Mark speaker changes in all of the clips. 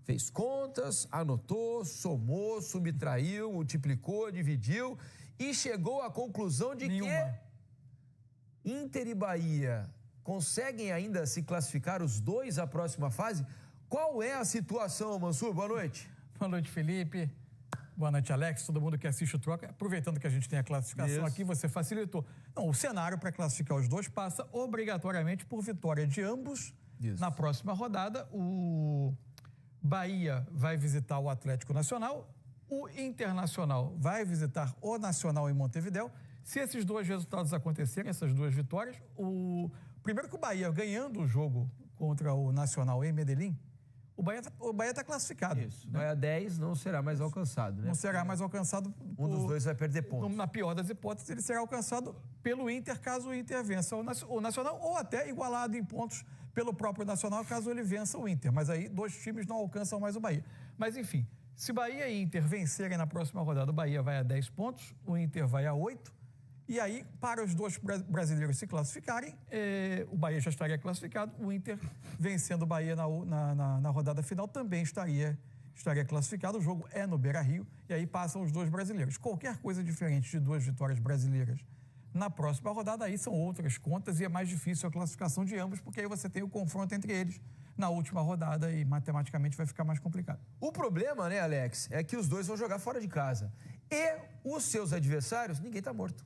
Speaker 1: Fez contas, anotou, somou, subtraiu, multiplicou, dividiu e chegou à conclusão de que Inter e Bahia conseguem ainda se classificar os dois à próxima fase. Qual é a situação, Mansur? Boa noite.
Speaker 2: Boa noite, Felipe. Boa noite, Alex. Todo mundo que assiste o Troca. Aproveitando que a gente tem a classificação aqui, você facilitou. Não, o cenário para classificar os dois passa obrigatoriamente por vitória de ambos. Na próxima rodada, o Bahia vai visitar o Atlético Nacional, o Internacional vai visitar o Nacional em Montevidéu. Se esses dois resultados acontecerem, essas duas vitórias, primeiro que o Bahia ganhando o jogo contra o Nacional em Medellín, o Bahia está classificado.
Speaker 1: Isso. Né? Bahia 10 não será mais alcançado, né?
Speaker 2: Não será mais alcançado.
Speaker 1: Um dos dois vai perder pontos.
Speaker 2: Na pior das hipóteses, ele será alcançado pelo Inter, caso o Inter vença o Nacional, ou até igualado em pontos pelo próprio Nacional, caso ele vença o Inter. Mas aí, dois times não alcançam mais o Bahia. Mas, enfim, se Bahia e Inter vencerem na próxima rodada, o Bahia vai a 10 pontos, o Inter vai a 8. E aí, para os dois brasileiros se classificarem, o Bahia já estaria classificado, o Inter, vencendo o Bahia na rodada final, também estaria classificado. O jogo é no Beira-Rio, e aí passam os dois brasileiros. Qualquer coisa diferente de duas vitórias brasileiras na próxima rodada, aí são outras contas, e é mais difícil a classificação de ambos, porque aí você tem o confronto entre eles na última rodada e matematicamente vai ficar mais complicado.
Speaker 1: O problema, né, Alex, é que os dois vão jogar fora de casa. E os seus adversários, ninguém está morto.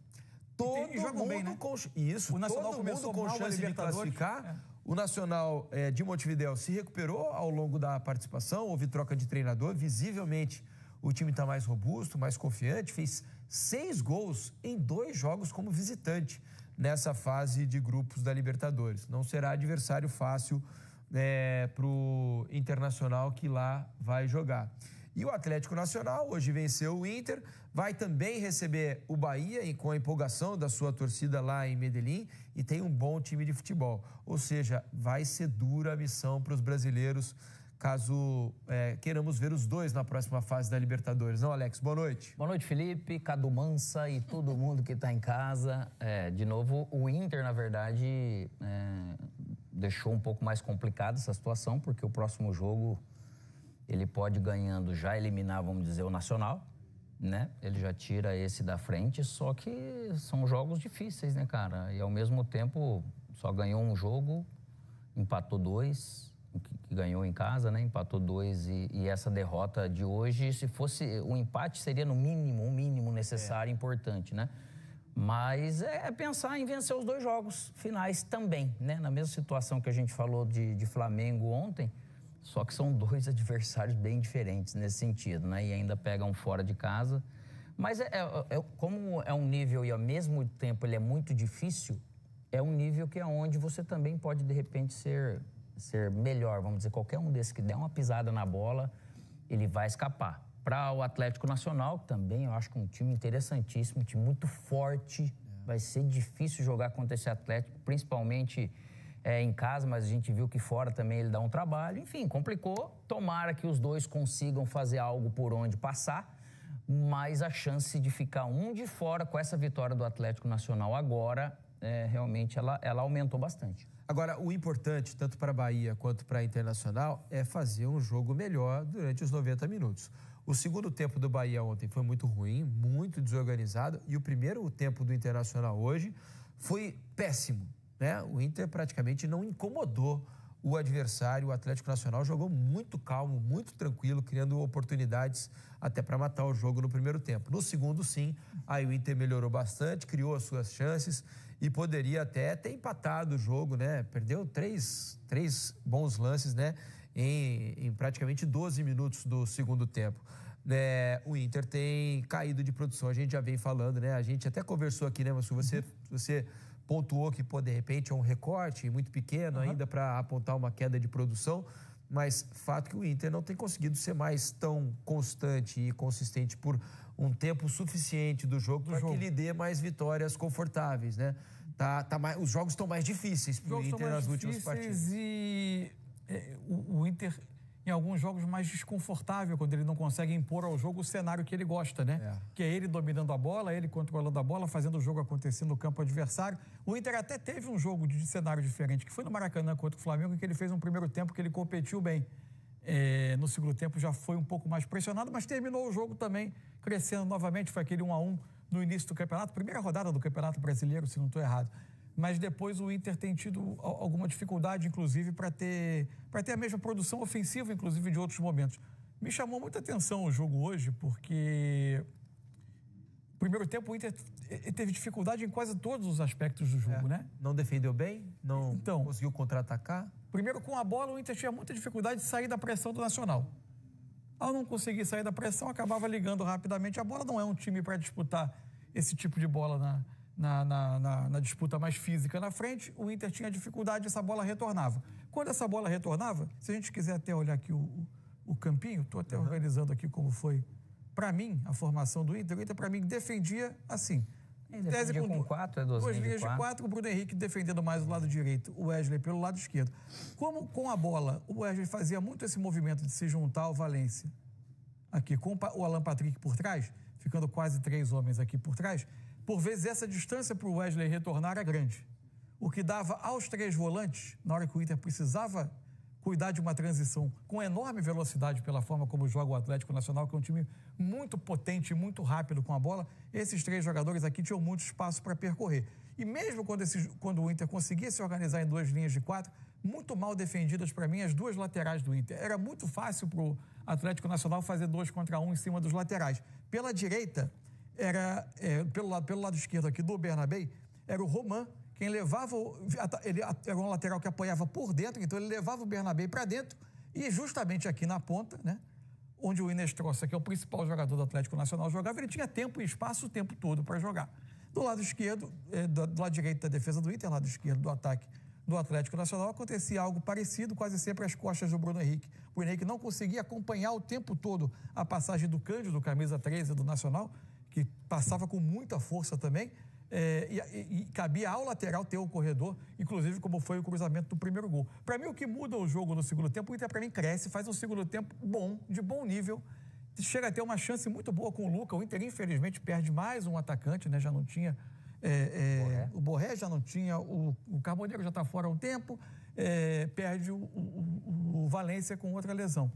Speaker 1: Todo mundo bem, né? Isso,
Speaker 2: o Nacional
Speaker 1: todo mundo com chance de classificar.
Speaker 2: É.
Speaker 1: O Nacional de Montevidéu se recuperou ao longo da participação, houve troca de treinador, visivelmente o time está mais robusto, mais confiante, fez 6 gols em 2 jogos como visitante nessa fase de grupos da Libertadores. Não será adversário fácil para o Internacional que lá vai jogar. E o Atlético Nacional hoje venceu o Inter, vai também receber o Bahia com a empolgação da sua torcida lá em Medellín e tem um bom time de futebol. Ou seja, vai ser dura a missão para os brasileiros caso queiramos ver os dois na próxima fase da Libertadores. Não, Alex? Boa noite.
Speaker 3: Boa noite, Felipe, Cadu Mansa e todo mundo que está em casa. De novo, o Inter, na verdade, deixou um pouco mais complicada essa situação, porque o próximo jogo ele pode, ganhando, já eliminar, vamos dizer, o Nacional, né? Ele já tira esse da frente, só que são jogos difíceis, né, cara? E, ao mesmo tempo, só ganhou um jogo, empatou 2, que ganhou em casa, né? Empatou 2 e essa derrota de hoje, se fosse o empate, seria no mínimo, o mínimo necessário, importante, né? Mas é pensar em vencer os 2 jogos finais também, né? Na mesma situação que a gente falou de Flamengo ontem, só que são 2 adversários bem diferentes nesse sentido, né? E ainda pegam fora de casa. Mas como é um nível e ao mesmo tempo ele é muito difícil, é um nível que é onde você também pode, de repente, ser melhor. Vamos dizer, qualquer um desses que der uma pisada na bola, ele vai escapar. Para o Atlético Nacional, também eu acho que é um time interessantíssimo, um time muito forte. Vai ser difícil jogar contra esse Atlético, principalmente em casa, mas a gente viu que fora também ele dá um trabalho. Enfim, complicou. Tomara que os dois consigam fazer algo por onde passar, mas a chance de ficar um de fora com essa vitória do Atlético Nacional agora, realmente ela aumentou bastante.
Speaker 1: Agora, o importante, tanto para a Bahia quanto para a Internacional, é fazer um jogo melhor durante os 90 minutos. O segundo tempo do Bahia ontem foi muito ruim, muito desorganizado, e o primeiro tempo do Internacional hoje foi péssimo, né? O Inter praticamente não incomodou o adversário. O Atlético Nacional jogou muito calmo, muito tranquilo, criando oportunidades até para matar o jogo no primeiro tempo. No segundo, sim, aí o Inter melhorou bastante, criou as suas chances e poderia até ter empatado o jogo, né? Perdeu três bons lances, né? Em praticamente 12 minutos do segundo tempo. O Inter tem caído de produção, a gente já vem falando, né? A gente até conversou aqui, né, mas você pontuou que, de repente, é um recorte muito pequeno ainda para apontar uma queda de produção, mas fato que o Inter não tem conseguido ser mais tão constante e consistente por um tempo suficiente do jogo para que lhe dê mais vitórias confortáveis, né? Os jogos estão mais difíceis para o Inter nas últimas partidas.
Speaker 2: E o Inter, em alguns jogos, mais desconfortável, quando ele não consegue impor ao jogo o cenário que ele gosta, né? Que é ele dominando a bola, ele controlando a bola, fazendo o jogo acontecer no campo adversário. O Inter até teve um jogo de cenário diferente, que foi no Maracanã contra o Flamengo, em que ele fez um primeiro tempo que ele competiu bem. no segundo tempo já foi um pouco mais pressionado, mas terminou o jogo também crescendo novamente. Foi aquele 1-1 no início do campeonato, primeira rodada do Campeonato Brasileiro, se não estou errado. Mas depois o Inter tem tido alguma dificuldade, inclusive, para ter a mesma produção ofensiva, inclusive, de outros momentos. Me chamou muita atenção o jogo hoje, porque no primeiro tempo o Inter teve dificuldade em quase todos os aspectos do jogo, né?
Speaker 1: Não defendeu bem, não conseguiu contra-atacar.
Speaker 2: Primeiro, com a bola, o Inter tinha muita dificuldade de sair da pressão do Nacional. Ao não conseguir sair da pressão, acabava ligando rapidamente a bola. Não é um time para disputar esse tipo de bola na disputa mais física na frente. O Inter tinha dificuldade, essa bola retornava. Quando essa bola retornava, se a gente quiser até olhar aqui o campinho, estou até organizando aqui como foi, para mim, a formação do Inter. O Inter, para mim, defendia assim.
Speaker 3: Defendia com 4,
Speaker 2: duas linhas de 4, o Bruno Henrique defendendo mais do lado direito, o Wesley pelo lado esquerdo. Como com a bola, o Wesley fazia muito esse movimento de se juntar ao Valência, aqui com o Alan Patrick por trás, ficando quase 3 homens aqui por trás, por vezes essa distância para o Wesley retornar era grande. O que dava aos 3 volantes, na hora que o Inter precisava cuidar de uma transição com enorme velocidade pela forma como joga o Atlético Nacional, que é um time muito potente e muito rápido com a bola, esses 3 jogadores aqui tinham muito espaço para percorrer. E mesmo quando o Inter conseguia se organizar em 2 linhas de 4, muito mal defendidas para mim as 2 laterais do Inter. Era muito fácil para o Atlético Nacional fazer 2 contra 1 em cima dos laterais. Pela direita, pelo lado esquerdo aqui do Bernabé, era o Roman, quem levava, ele era um lateral que apoiava por dentro, então ele levava o Bernabé para dentro e justamente aqui na ponta, né, onde o Inestrosa, que é o principal jogador do Atlético Nacional, jogava, ele tinha tempo e espaço o tempo todo para jogar. Do lado esquerdo, do lado direito da defesa do Inter, lado esquerdo do ataque do Atlético Nacional, acontecia algo parecido, quase sempre às costas do Bruno Henrique. O Bruno Henrique não conseguia acompanhar o tempo todo a passagem do Cândido, camisa 13 do Nacional, que passava com muita força também, e cabia ao lateral ter o corredor, inclusive como foi o cruzamento do primeiro gol. Para mim, o que muda o jogo no segundo tempo, o Inter para mim cresce, faz um segundo tempo bom, de bom nível, chega a ter uma chance muito boa com o Luca. O Inter, infelizmente, perde mais um atacante, né? Já não tinha o Borré, já não tinha o Carboneiro, já está fora há um tempo, perde o Valência com outra lesão.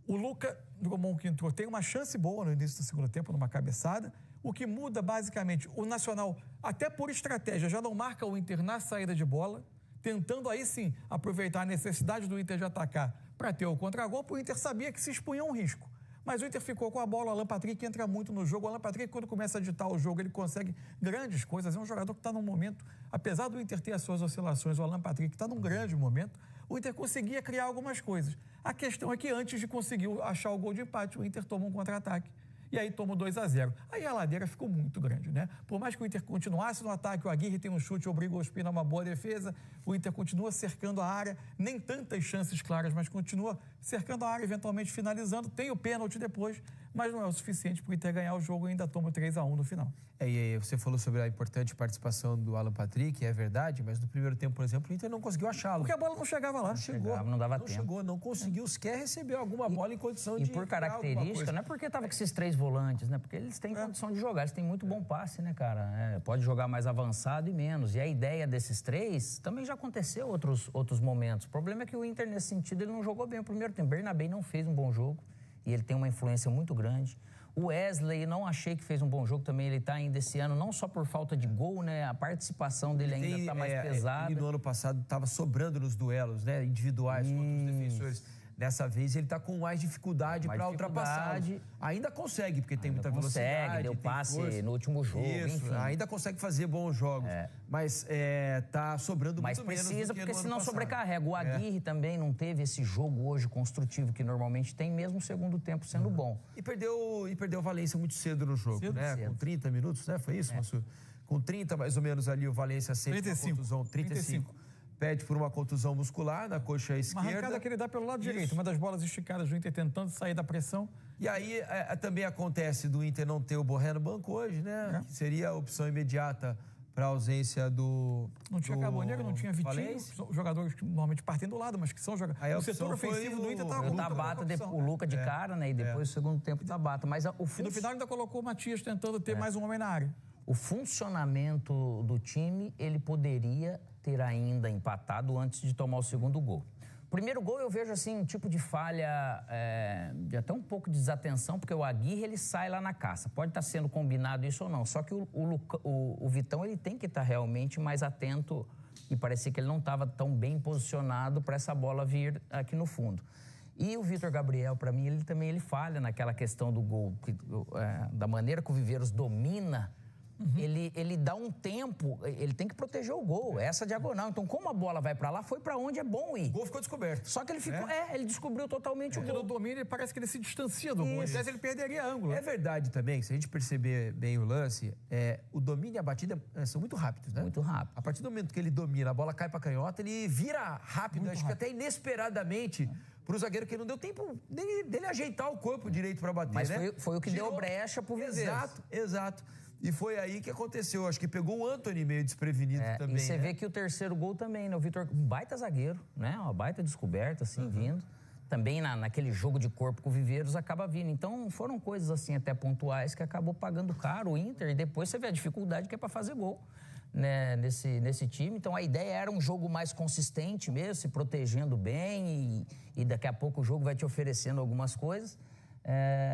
Speaker 2: O Luca Drummond, que entrou, tem uma chance boa no início do segundo tempo, numa cabeçada. O que muda, basicamente, o Nacional, até por estratégia, já não marca o Inter na saída de bola, tentando aí sim aproveitar a necessidade do Inter de atacar para ter o contragolpe. O Inter sabia que se expunha a um risco. Mas o Inter ficou com a bola, o Alan Patrick entra muito no jogo. O Alan Patrick, quando começa a ditar o jogo, ele consegue grandes coisas. É um jogador que está num momento, apesar do Inter ter as suas oscilações, o Alan Patrick está num grande momento, o Inter conseguia criar algumas coisas. A questão é que antes de conseguir achar o gol de empate, o Inter toma um contra-ataque. E aí toma 2-0. Aí a ladeira ficou muito grande, né? Por mais que o Inter continuasse no ataque, o Aguirre tem um chute, obriga o Ospina a uma boa defesa, o Inter continua cercando a área, nem tantas chances claras, mas continua cercando a área, eventualmente finalizando, tem o pênalti depois, mas não é o suficiente para o Inter ganhar o jogo e ainda toma 3-1 no final.
Speaker 1: E aí você falou sobre a importante participação do Alan Patrick, é verdade, mas no primeiro tempo, por exemplo, o Inter não conseguiu achá-lo.
Speaker 2: Porque a bola não chegava lá.
Speaker 3: Não dava tempo.
Speaker 1: Chegou, não conseguiu sequer receber alguma bola em condição de...
Speaker 3: E por característica, não é porque estava com esses 3 volantes, né? Porque eles têm condição de jogar, eles têm muito bom passe, né, cara? Pode jogar mais avançado e menos. E a ideia desses 3 também já aconteceu outros momentos. O problema é que o Inter, nesse sentido, ele não jogou bem o primeiro tempo. Bernabé não fez um bom jogo e ele tem uma influência muito grande. O Wesley, não achei que fez um bom jogo também. Ele está ainda esse ano, não só por falta de gol, né? A participação dele ainda está mais pesada.
Speaker 1: Ele no ano passado estava sobrando nos duelos, né? Individuais contra os defensores. Dessa vez ele está com mais dificuldade para ultrapassar. Ainda consegue, porque tem muita velocidade.
Speaker 3: Deu passe força no último jogo, enfim.
Speaker 1: Ainda consegue fazer bons jogos, mas está sobrando muito menos do que no ano passado.
Speaker 3: Porque senão sobrecarrega. O Aguirre também não teve esse jogo hoje construtivo que normalmente tem, mesmo o segundo tempo sendo bom.
Speaker 1: E perdeu o Valência muito cedo no jogo, né? Com 30 minutos, né? Foi isso, Massu? Com 30 mais ou menos ali, o Valência sente uma contusão. 35. Pede por uma contusão muscular na coxa esquerda.
Speaker 2: Uma arrancada que ele dá pelo lado direito, uma das bolas esticadas do Inter tentando sair da pressão.
Speaker 1: E aí também acontece do Inter não ter o Borré no banco hoje, né? Que seria a opção imediata para a ausência do...
Speaker 2: Não tinha Carboneiro, não tinha Vitinho, jogadores que normalmente partem do lado, mas que são jogadores... O setor ofensivo do Inter estava com
Speaker 3: Tabata, o Luca de cara, né? E depois o segundo tempo Tabata. Mas
Speaker 2: e no final ainda colocou o Matias tentando ter mais um homem na área.
Speaker 3: O funcionamento do time, ele poderia ter ainda empatado antes de tomar o segundo gol. Primeiro gol eu vejo assim um tipo de falha, de até um pouco de desatenção, porque o Aguirre ele sai lá na caça. Pode estar sendo combinado isso ou não, só que o Vitão ele tem que estar realmente mais atento e parecia que ele não estava tão bem posicionado para essa bola vir aqui no fundo. E o Vitor Gabriel, para mim, ele falha naquela questão do gol, da maneira que o Viveiros domina. Ele dá um tempo, ele tem que proteger o gol, essa diagonal. Então, como a bola vai pra lá, foi pra onde é bom ir.
Speaker 1: O gol ficou descoberto.
Speaker 3: Só que ele ficou, ele descobriu totalmente o gol.
Speaker 2: No domínio, parece que ele se distancia do gol. Às vezes ele perderia ângulo.
Speaker 1: É verdade também, se a gente perceber bem o lance, o domínio e a batida são muito rápidos, né?
Speaker 3: Muito rápido.
Speaker 1: A partir do momento que ele domina, a bola cai pra canhota, ele vira rápido, muito acho rápido. Que até inesperadamente, pro zagueiro que não deu tempo dele ajeitar o corpo direito pra bater,
Speaker 3: mas
Speaker 1: né?
Speaker 3: Foi o que deu brecha pro Viveiros.
Speaker 1: Exato. E foi aí que aconteceu. Acho que pegou o Antony meio desprevenido também.
Speaker 3: E você vê que o terceiro gol também, né? O Vitor, um baita zagueiro, né? Uma baita descoberta, assim, vindo. Também naquele jogo de corpo com o Viveiros acaba vindo. Então, foram coisas assim até pontuais que acabou pagando caro o Inter. E depois você vê a dificuldade que é para fazer gol, né? Nesse time. Então, a ideia era um jogo mais consistente mesmo, se protegendo bem. E daqui a pouco o jogo vai te oferecendo algumas coisas.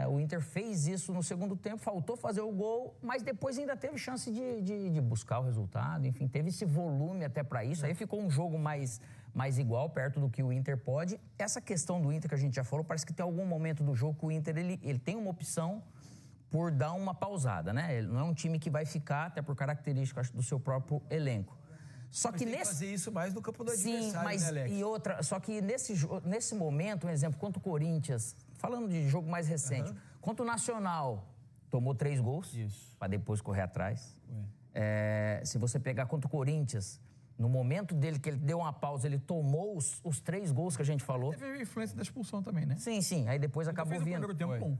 Speaker 3: O Inter fez isso no segundo tempo, faltou fazer o gol, mas depois ainda teve chance de buscar o resultado, enfim, teve esse volume até para isso, aí ficou um jogo mais igual, perto do que o Inter pode. Essa questão do Inter que a gente já falou, parece que tem algum momento do jogo que o Inter ele tem uma opção por dar uma pausada, né? Ele não é um time que vai ficar, até por característica do seu próprio elenco. Só que
Speaker 1: tem que fazer isso mais no campo do adversário,
Speaker 3: mas,
Speaker 1: né, Alex?
Speaker 3: E outra, só que nesse momento, um exemplo, contra o Corinthians, falando de jogo mais recente, contra o Nacional, tomou 3 gols, para depois correr atrás. Se você pegar contra o Corinthians, no momento dele que ele deu uma pausa, ele tomou os 3 gols que a gente falou.
Speaker 2: Teve influência da expulsão também, né?
Speaker 3: Sim. Aí depois acabou vindo.
Speaker 2: Fez o primeiro tempo bom.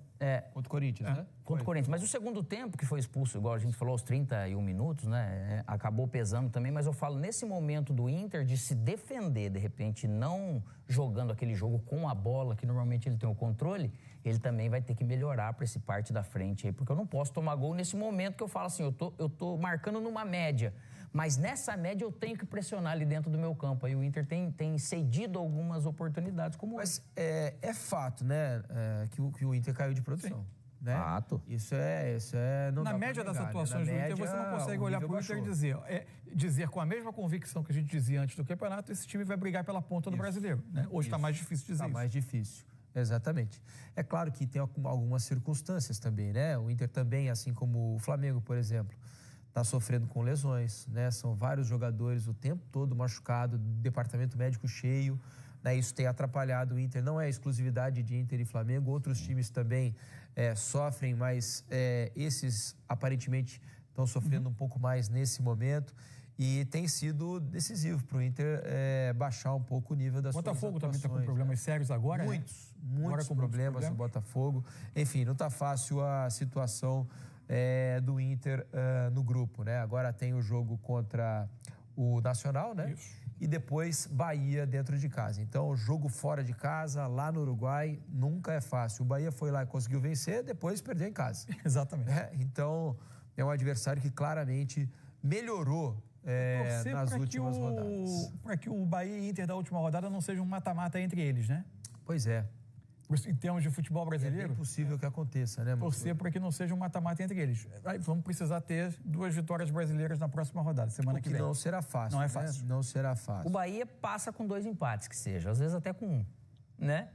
Speaker 1: Contra o Corinthians, né?
Speaker 3: Contra o Corinthians. Mas o segundo tempo, que foi expulso, igual a gente falou, aos 31 minutos, né? Acabou pesando também. Mas eu falo, nesse momento do Inter, de se defender, de repente, não jogando aquele jogo com a bola, que normalmente ele tem o controle, ele também vai ter que melhorar para esse parte da frente aí. Porque eu não posso tomar gol nesse momento que eu falo assim, eu tô marcando numa média. Mas nessa média eu tenho que pressionar ali dentro do meu campo. Aí o Inter tem cedido algumas oportunidades como essa.
Speaker 1: Mas é fato, né, que o Inter caiu de produção. Né?
Speaker 3: Fato.
Speaker 1: Isso é não
Speaker 2: na média das atuações do Inter, você não consegue olhar para o Inter e dizer com a mesma convicção que a gente dizia antes do campeonato, esse time vai brigar pela ponta do brasileiro. Né? Hoje está mais difícil dizer isso.
Speaker 1: Está mais difícil. Exatamente. É claro que tem algumas circunstâncias também, né? O Inter também, assim como o Flamengo, por exemplo, está sofrendo com lesões, né? São vários jogadores o tempo todo machucados, departamento médico cheio, né? Isso tem atrapalhado o Inter. Não é exclusividade de Inter e Flamengo, outros times também sofrem, mas esses aparentemente estão sofrendo um pouco mais nesse momento. E tem sido decisivo para o Inter baixar um pouco o nível das suas atuações.
Speaker 2: O Botafogo também está com problemas sérios agora,
Speaker 1: Muitos problemas no Botafogo. Enfim, não está fácil a situação do Inter no grupo, né? Agora tem o jogo contra o Nacional, né?
Speaker 2: Isso.
Speaker 1: E depois Bahia dentro de casa. Então, jogo fora de casa, lá no Uruguai, nunca é fácil. O Bahia foi lá e conseguiu vencer, depois perdeu em casa.
Speaker 2: Exatamente.
Speaker 1: Então, é um adversário que claramente melhorou nas últimas rodadas.
Speaker 2: Para que o Bahia e Inter da última rodada não seja um mata-mata entre eles, né?
Speaker 1: Pois é.
Speaker 2: Em termos de futebol brasileiro...
Speaker 1: É bem possível que aconteça, né?
Speaker 2: Torcer para que não seja um mata-mata entre eles. Aí vamos precisar ter 2 vitórias brasileiras na próxima rodada, semana que vem.
Speaker 1: Não será fácil.
Speaker 2: Não é fácil.
Speaker 1: Né? Não será fácil.
Speaker 3: O Bahia passa com 2 empates, que seja. Às vezes até com 1, né?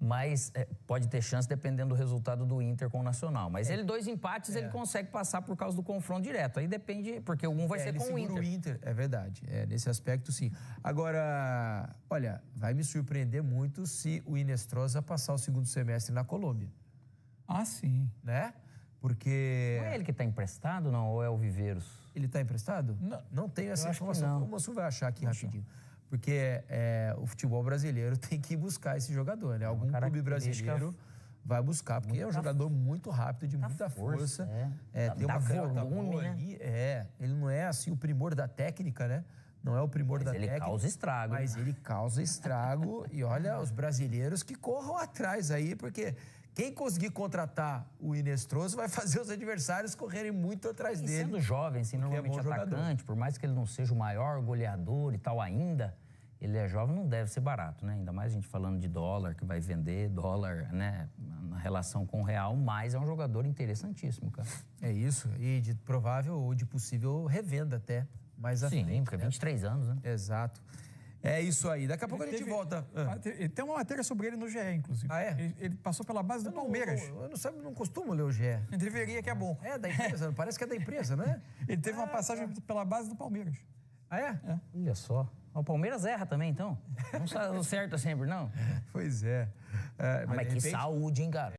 Speaker 3: Mas pode ter chance dependendo do resultado do Inter com o Nacional. Mas 2 empates ele consegue passar por causa do confronto direto. Aí depende, porque um vai ser com o Inter.
Speaker 1: É verdade. Nesse aspecto, sim. Agora, olha, vai me surpreender muito se o Inestrosa passar o segundo semestre na Colômbia.
Speaker 2: Ah, sim.
Speaker 1: Né? Porque...
Speaker 3: Não é ele que está emprestado, não? Ou é o Viveiros?
Speaker 1: Ele está emprestado? Não tenho essa informação. O Moço vai achar aqui rapidinho. Porque o futebol brasileiro tem que buscar esse jogador, né? Algum clube brasileiro vai buscar, porque é um jogador muito rápido, de muita força. Tem uma canhota boa ali. Ele não é assim o primor da técnica, né? Não é o primor da técnica.
Speaker 3: Mas ele causa estrago.
Speaker 1: Mas ele causa estrago. E olha, os brasileiros que corram atrás aí, porque quem conseguir contratar o Inestroso vai fazer os adversários correrem muito atrás dele.
Speaker 3: Sendo jovem, assim, normalmente atacante, por mais que ele não seja o maior goleador e tal ainda, ele é jovem, não deve ser barato, né? Ainda mais a gente falando de dólar, que vai vender, dólar, né? Na relação com o real, mas é um jogador interessantíssimo, cara.
Speaker 1: É isso, e de provável ou de possível revenda até mais à frente.
Speaker 3: Sim, porque é 23 anos, né?
Speaker 1: Exato. É isso aí. Daqui a pouco a gente volta.
Speaker 2: Tem uma matéria sobre ele no GE, inclusive.
Speaker 1: Ah, é?
Speaker 2: Ele passou pela base do Palmeiras.
Speaker 1: Eu não costumo ler o GE.
Speaker 2: Deveria, que é bom.
Speaker 1: É da empresa, parece que é da empresa, né?
Speaker 2: Ele teve uma passagem pela base do Palmeiras.
Speaker 1: Ah, é?
Speaker 3: Olha só. O Palmeiras erra também, então? Não acerta sempre, não?
Speaker 1: Pois é.
Speaker 3: Mas que saúde, hein, cara?